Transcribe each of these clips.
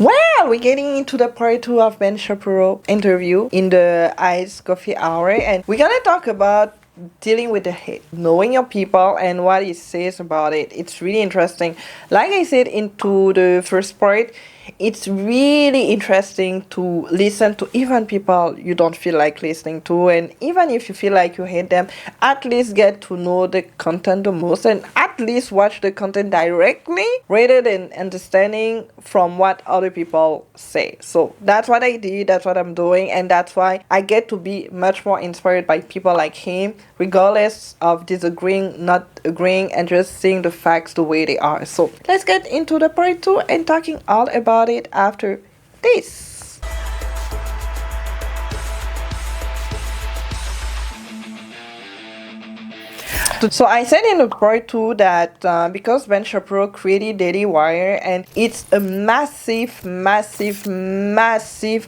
Well, we're getting into the part 2 of Ben Shapiro interview in the Iced Coffee Hour, and we're gonna talk about dealing with the hate, knowing your people and what he says about it. It's really interesting. Like I said into the first part, it's really interesting to listen to even people you don't feel like listening to, and even if you feel like you hate them, at least get to know the content the most, and at least watch the content directly rather than understanding from what other people say. So that's what I did, that's what I'm doing, and that's why I get to be much more inspired by people like him, regardless of disagreeing, not agreeing, and just seeing the facts the way they are. So let's get into the part 2 and talking all about it after this. So I said in the part 2 that because Ben Shapiro created Daily Wire, and it's a massive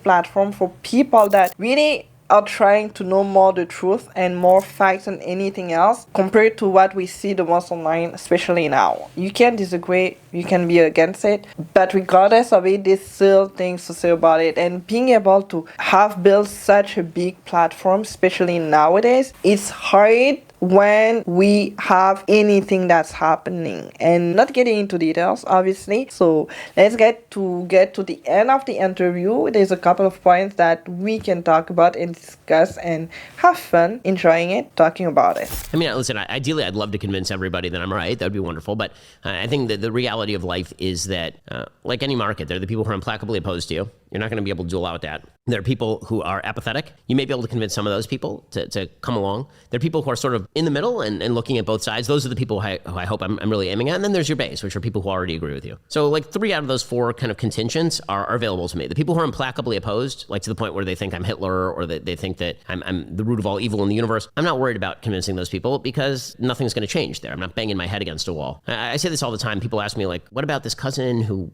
platform for people that really are trying to know more the truth and more facts than anything else compared to what we see the most online, especially now. You can disagree, you can be against it, but regardless of it, there's still things to say about it. And being able to have built such a big platform, especially nowadays, it's hard when we have anything that's happening, and not getting into details obviously. So let's get to the end of the interview. There's a couple of points that we can talk about and discuss and have fun enjoying it, talking about it. I mean, listen, ideally I'd love to convince everybody that I'm right. That would be wonderful, but I think that the reality of life is that like any market, there are the people who are implacably opposed to you. You're not going to be able to do a lot with that. There are people who are apathetic. You may be able to convince some of those people to come along. There are people who are sort of in the middle and looking at both sides. Those are the people who I hope I'm really aiming at. And then there's your base, which are people who already agree with you. So like 3 out of those 4 kind of contingents are available to me. The people who are implacably opposed, like to the point where they think I'm Hitler or that they think that I'm the root of all evil in the universe, I'm not worried about convincing those people because nothing's going to change there. I'm not banging my head against a wall. I say this all the time. People ask me like, what about this cousin who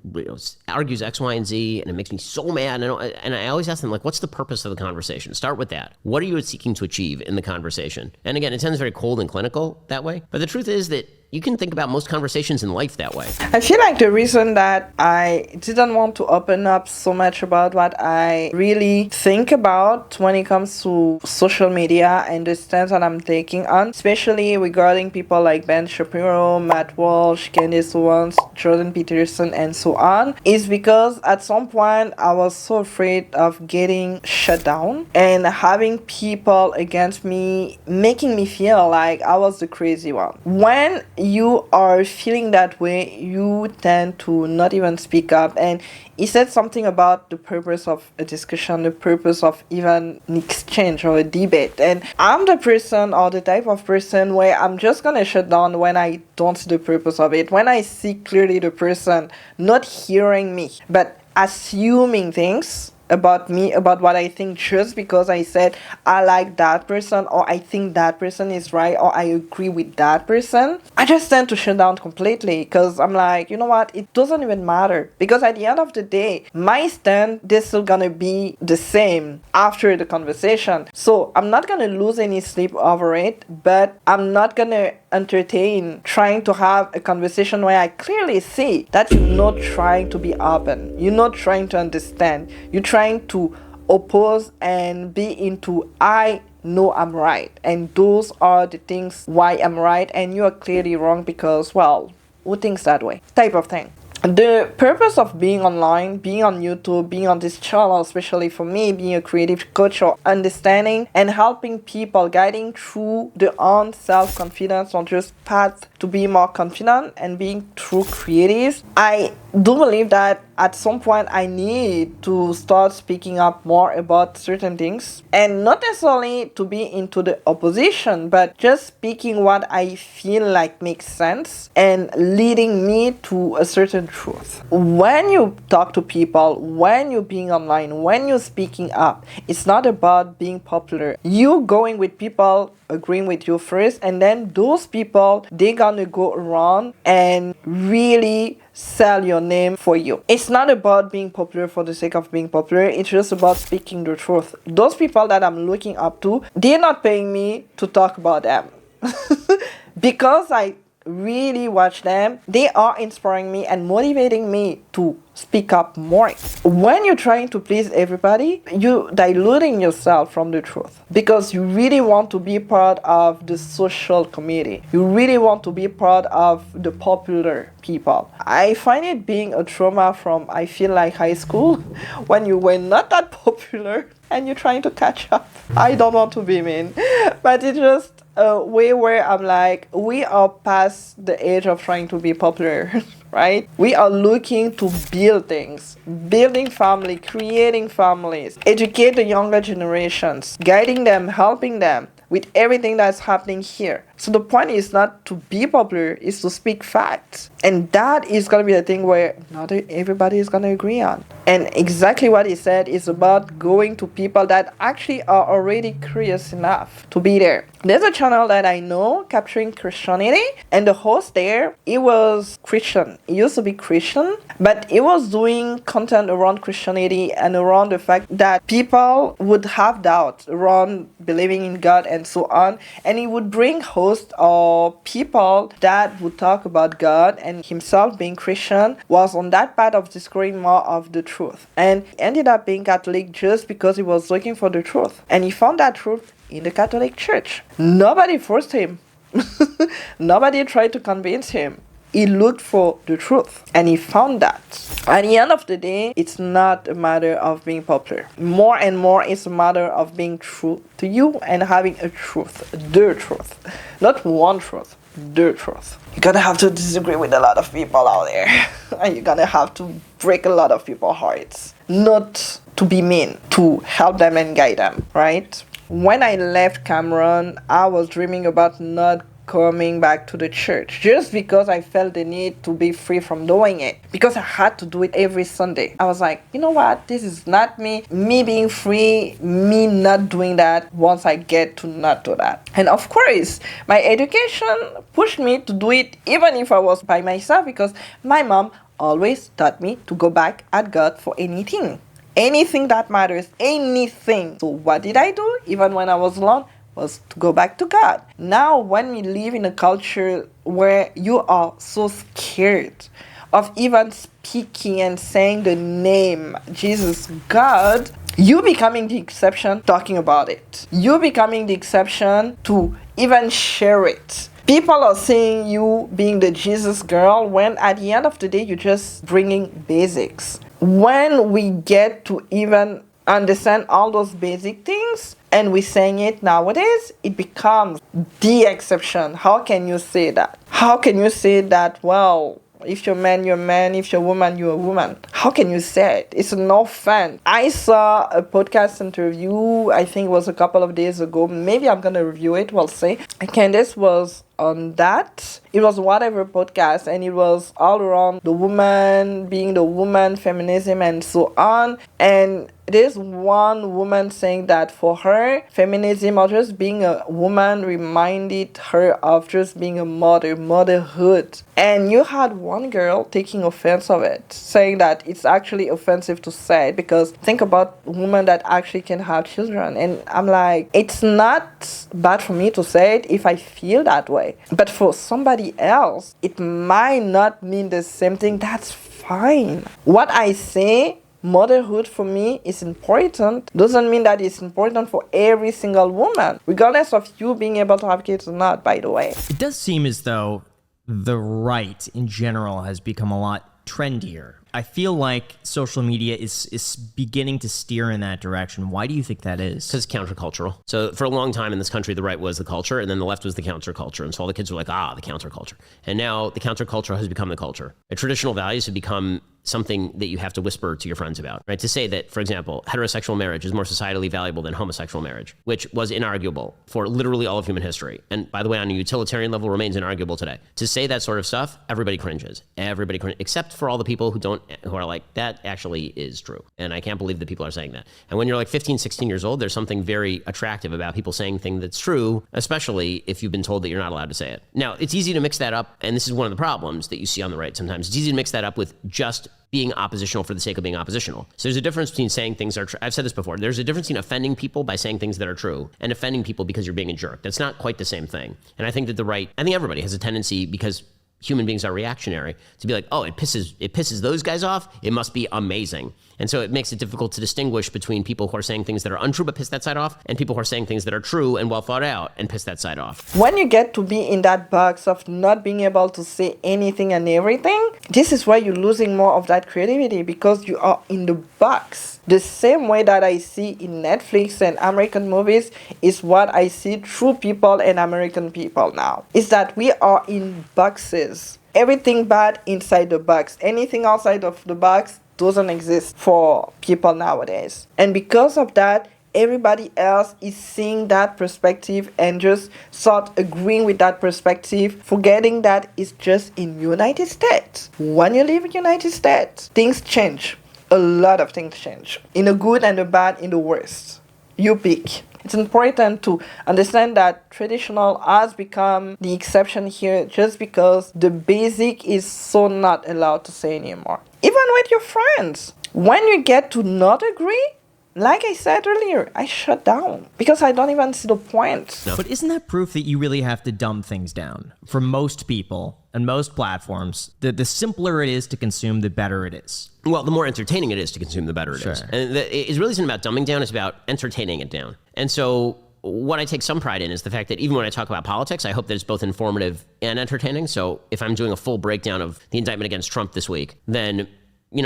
argues X, Y, and Z, and it makes me so mad. And I always ask them, like, what's the purpose of the conversation? Start with that. What are you seeking to achieve in the conversation? And again, it sounds very cold and clinical that way. But the truth is that you can think about most conversations in life that way. I feel like the reason that I didn't want to open up so much about what I really think about when it comes to social media and the stance that I'm taking on, especially regarding people like Ben Shapiro, Matt Walsh, Candace Owens, Jordan Peterson, and so on, is because at some point I was so afraid of getting shut down and having people against me making me feel like I was the crazy one. When you are feeling that way, you tend to not even speak up. And he said something about the purpose of a discussion, the purpose of even an exchange or a debate. And I'm the person or the type of person where I'm just gonna shut down when I don't see the purpose of it. When I see clearly the person not hearing me, but assuming things about me, about what I think, just because I said I like that person or I think that person is right or I agree with that person, I just tend to shut down completely because I'm like, you know what, it doesn't even matter, because at the end of the day, my stand is still gonna be the same after the conversation. So I'm not gonna lose any sleep over it, but I'm not gonna entertain trying to have a conversation where I clearly see that you're not trying to be open, you're not trying to understand, you're trying to oppose and be into I know I'm right, and those are the things why I'm right and you are clearly wrong because, well, who thinks that way type of thing. The purpose of being online, being on YouTube, being on this channel, especially for me, being a creative coach, or understanding and helping people, guiding through their own self-confidence or just path to be more confident and being true creatives. I do believe that at some point I need to start speaking up more about certain things, and not necessarily to be into the opposition, but just speaking what I feel like makes sense and leading me to a certain truth. When you talk to people, when you're being online, when you're speaking up, it's not about being popular. You going with people agreeing with you first, and then those people, they're gonna go around and really sell your name for you. It's not about being popular for the sake of being popular. It's just about speaking the truth. Those people that I'm looking up to, they're not paying me to talk about them because I really watch them, they are inspiring me and motivating me to speak up more. When you're trying to please everybody, you're diluting yourself from the truth because you really want to be part of the social community. You really want to be part of the popular people. I find it being a trauma from, I feel like, high school when you were not that popular and you're trying to catch up. I don't want to be mean, but it's just a way where I'm like, we are past the age of trying to be popular. Right? We are looking to build things, building family, creating families, educate the younger generations, guiding them, helping them with everything that's happening here. So the point is not to be popular, is to speak facts. And that is going to be the thing where not everybody is going to agree on. And exactly what he said is about going to people that actually are already curious enough to be there. There's a channel that I know, Capturing Christianity, and the host there, he was Christian. He used to be Christian, but he was doing content around Christianity and around the fact that people would have doubt around believing in God and so on. And he would bring hosts or people that would talk about God, and himself being Christian was on that path of discovering more of the truth. And he ended up being Catholic just because he was looking for the truth. And he found that truth in the Catholic Church. Nobody forced him. Nobody tried to convince him. He looked for the truth and he found that. At the end of the day, it's not a matter of being popular. More and more, it's a matter of being true to you and having a truth, the truth. Not one truth, the truth. You're gonna have to disagree with a lot of people out there. And you're gonna have to break a lot of people's hearts. Not to be mean, to help them and guide them, right? When I left Cameroon, I was dreaming about not coming back to the church just because I felt the need to be free from doing it, because I had to do it every Sunday. I was like, you know what, this is not me being free, me not doing that once I get to not do that. And of course, my education pushed me to do it even if I was by myself, because my mom always taught me to go back at God for anything that matters, anything. So what did I do even when I was alone? Was to go back to God. Now, when we live in a culture where you are so scared of even speaking and saying the name Jesus, God, you becoming the exception talking about it. You becoming the exception to even share it. People are seeing you being the Jesus girl when at the end of the day, you're just bringing basics. When we get to even understand all those basic things and we're saying it nowadays, it becomes the exception. How can you say that? How can you say that, well, if you're man, you're a man. If you're a woman, you're a woman. How can you say it? It's no fun. I saw a podcast interview, I think it was a couple of days ago. Maybe I'm going to review it, we'll see. And Candace was on that. It was whatever podcast, and it was all around the woman, being the woman, feminism, and so on. And there's one woman saying that for her, feminism or just being a woman reminded her of just being a motherhood. And you had one girl taking offense of it, saying that it's actually offensive to say it, because think about women that actually can have children. And I'm like, it's not bad for me to say it if I feel that way. But for somebody else, it might not mean the same thing. That's fine. What I say, motherhood for me is important, doesn't mean that it's important for every single woman, regardless of you being able to have kids or not, by the way. It does seem as though the right in general has become a lot trendier. I feel like social media is beginning to steer in that direction. Why do you think that is? Because it's countercultural. So for a long time in this country, the right was the culture, and then the left was the counterculture. And so all the kids were like, the counterculture. And now the counterculture has become the culture. The traditional values have become something that you have to whisper to your friends about, right? To say that, for example, heterosexual marriage is more societally valuable than homosexual marriage, which was inarguable for literally all of human history. And by the way, on a utilitarian level, remains inarguable today. To say that sort of stuff, everybody cringes. Except for all the people who are like, that actually is true. And I can't believe that people are saying that. And when you're like 15, 16 years old, there's something very attractive about people saying things that's true, especially if you've been told that you're not allowed to say it. Now, it's easy to mix that up, and this is one of the problems that you see on the right sometimes. It's easy to mix that up with just being oppositional for the sake of being oppositional. So there's a difference between saying things are true. I've said this before. There's a difference between offending people by saying things that are true and offending people because you're being a jerk. That's not quite the same thing. And I think that I think everybody has a tendency, because human beings are reactionary, to be like, oh, it pisses those guys off, it must be amazing. And so it makes it difficult to distinguish between people who are saying things that are untrue but piss that side off, and people who are saying things that are true and well thought out and piss that side off. When you get to be in that box of not being able to say anything and everything, this is where you're losing more of that creativity, because you are in the box. The same way that I see in Netflix and American movies is what I see through people and American people now. Is that we are in boxes. Everything bad inside the box. Anything outside of the box doesn't exist for people nowadays. And because of that, everybody else is seeing that perspective and just start agreeing with that perspective, forgetting that it's just in United States. When you live in United States, things change. A lot of things change. In the good and the bad, in the worst. You pick. It's important to understand that traditional has become the exception here just because the basic is so not allowed to say anymore. Even with your friends. When you get to not agree, like I said earlier, I shut down because I don't even see the point. No. But isn't that proof that you really have to dumb things down? For most people and most platforms, the simpler it is to consume, the better it is. Well, the more entertaining it is to consume, the better it is. And it really isn't about dumbing down, it's about entertaining it down. And so what I take some pride in is the fact that even when I talk about politics, I hope that it's both informative and entertaining. So if I'm doing a full breakdown of the indictment against Trump this week, then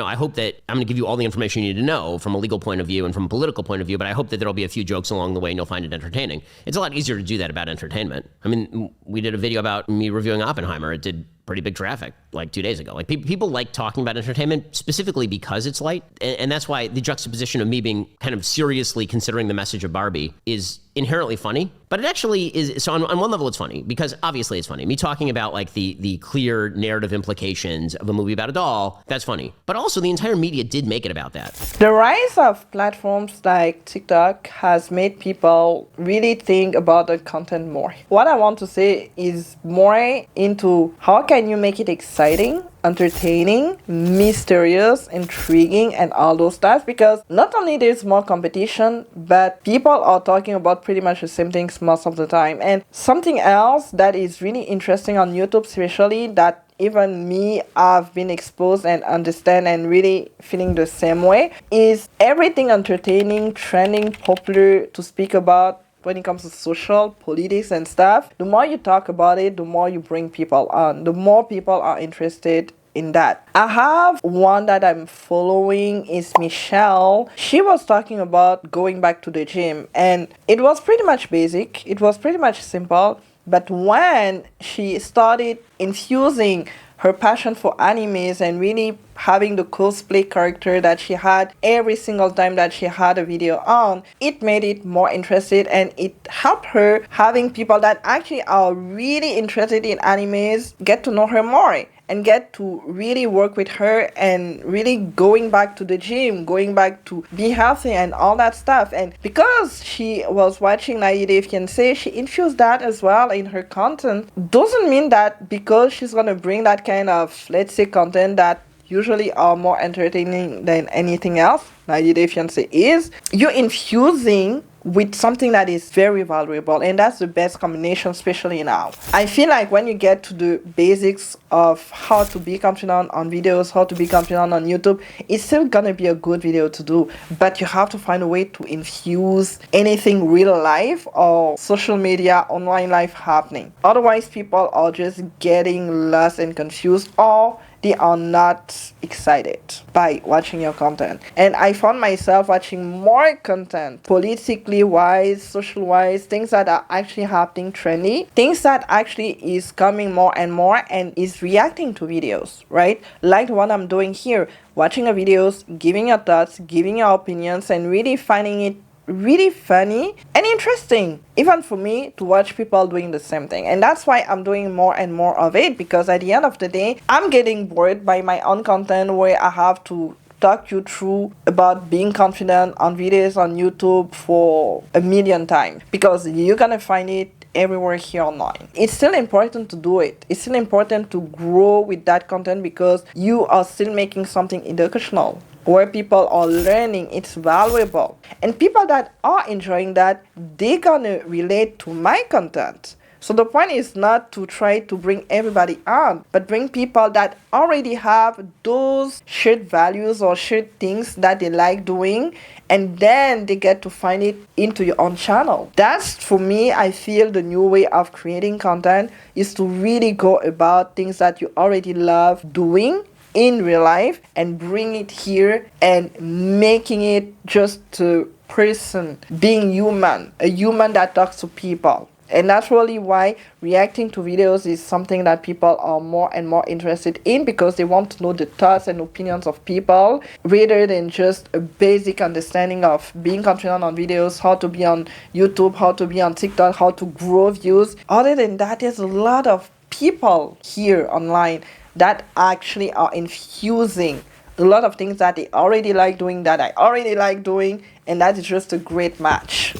I hope that I'm going to give you all the information you need to know from a legal point of view and from a political point of view, but I hope that there'll be a few jokes along the way and you'll find it entertaining. It's a lot easier to do that about entertainment. I mean, we did a video about me reviewing Oppenheimer. It did pretty big traffic like 2 days ago. Like people like talking about entertainment specifically because it's light. And that's why the juxtaposition of me being kind of seriously considering the message of Barbie is inherently funny, but it actually is. So on one level, it's funny because obviously it's funny. Me talking about like the clear narrative implications of a movie about a doll, that's funny. But also the entire media did make it about that. The rise of platforms like TikTok has made people really think about the content more. What I want to say is more into how can you make it exciting, entertaining, mysterious, intriguing, and all those stuff, because not only there's more competition, but people are talking about pretty much the same things most of the time. And something else that is really interesting on YouTube, especially that even me, I've been exposed and understand and really feeling the same way, is everything entertaining, trending, popular to speak about when it comes to social, politics and stuff. The more you talk about it, the more you bring people on, the more people are interested in that. I have one that I'm following is Michelle. She was talking about going back to the gym and it was pretty much basic. It was pretty much simple. But when she started infusing her passion for animes and really having the cosplay character that she had every single time that she had a video on, it made it more interested and it helped her having people that actually are really interested in animes get to know her more and get to really work with her and really going back to the gym, going back to be healthy and all that stuff. And because she was watching 90 Day Fiancé, she infused that as well in her content. Doesn't mean that because she's going to bring that kind of, let's say, content that usually are more entertaining than anything else, 90 Day Fiancé is, you're infusing with something that is very valuable, and that's the best combination, especially now. I feel like when you get to the basics of how to be confident on videos, how to be confident on YouTube, it's still gonna be a good video to do, but you have to find a way to infuse anything real life or social media, online life happening. Otherwise, people are just getting lost and confused, or they are not excited by watching your content. And I found myself watching more content, politically wise, social wise, things that are actually happening trendy, things that actually is coming more and more and is reacting to videos, right? Like what I'm doing here, watching your videos, giving your thoughts, giving your opinions, and really finding it really funny and interesting, even for me to watch people doing the same thing. And that's why I'm doing more and more of it, because at the end of the day, I'm getting bored by my own content where I have to talk you through about being confident on videos on YouTube for a million times, because you're gonna find it everywhere here online. It's still important to do it. It's still important to grow with that content because you are still making something educational where people are learning. It's valuable. And people that are enjoying that, they're gonna relate to my content. So the point is not to try to bring everybody on, but bring people that already have those shared values or shared things that they like doing, and then they get to find it into your own channel. That's, for me, I feel the new way of creating content is to really go about things that you already love doing in real life and bring it here and making it just a person being human, a human that talks to people. And that's really why reacting to videos is something that people are more and more interested in, because they want to know the thoughts and opinions of people rather than just a basic understanding of being confident on videos, how to be on YouTube, how to be on TikTok, how to grow views. Other than that, there's a lot of people here online that actually are infusing a lot of things that they already like doing, that I already like doing, and that is just a great match.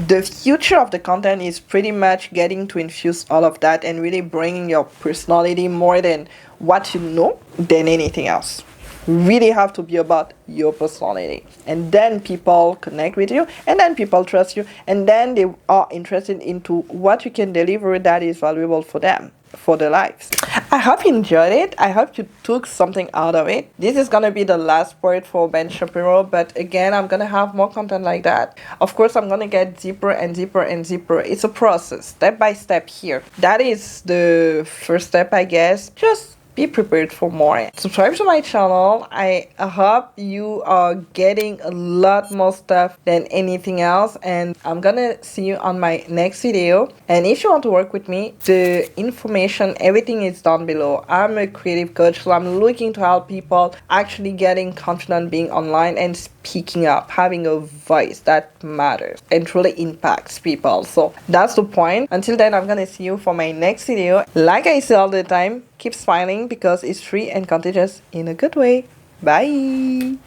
The future of the content is pretty much getting to infuse all of that and really bringing your personality more than what you know than anything else. Really have to be about your personality, and then people connect with you, and then people trust you, and then they are interested into what you can deliver that is valuable for them, for their lives. I hope you enjoyed it. I hope you took something out of it. This is gonna be the last part for Ben Shapiro, but again, I'm gonna have more content like that. Of course, I'm gonna get deeper and deeper and deeper. It's a process, step by step here. That is the first step, I guess. Just be prepared for more. Subscribe to my channel. I hope you are getting a lot more stuff than anything else, and I'm gonna see you on my next video. And if you want to work with me, the information, everything is down below. I'm a creative coach, so I'm looking to help people actually getting confident being online and speaking up, having a voice that matters and truly impacts people. So that's the point. Until then, I'm gonna see you for my next video. Like I say all the time, keep smiling because it's free and contagious in a good way. Bye.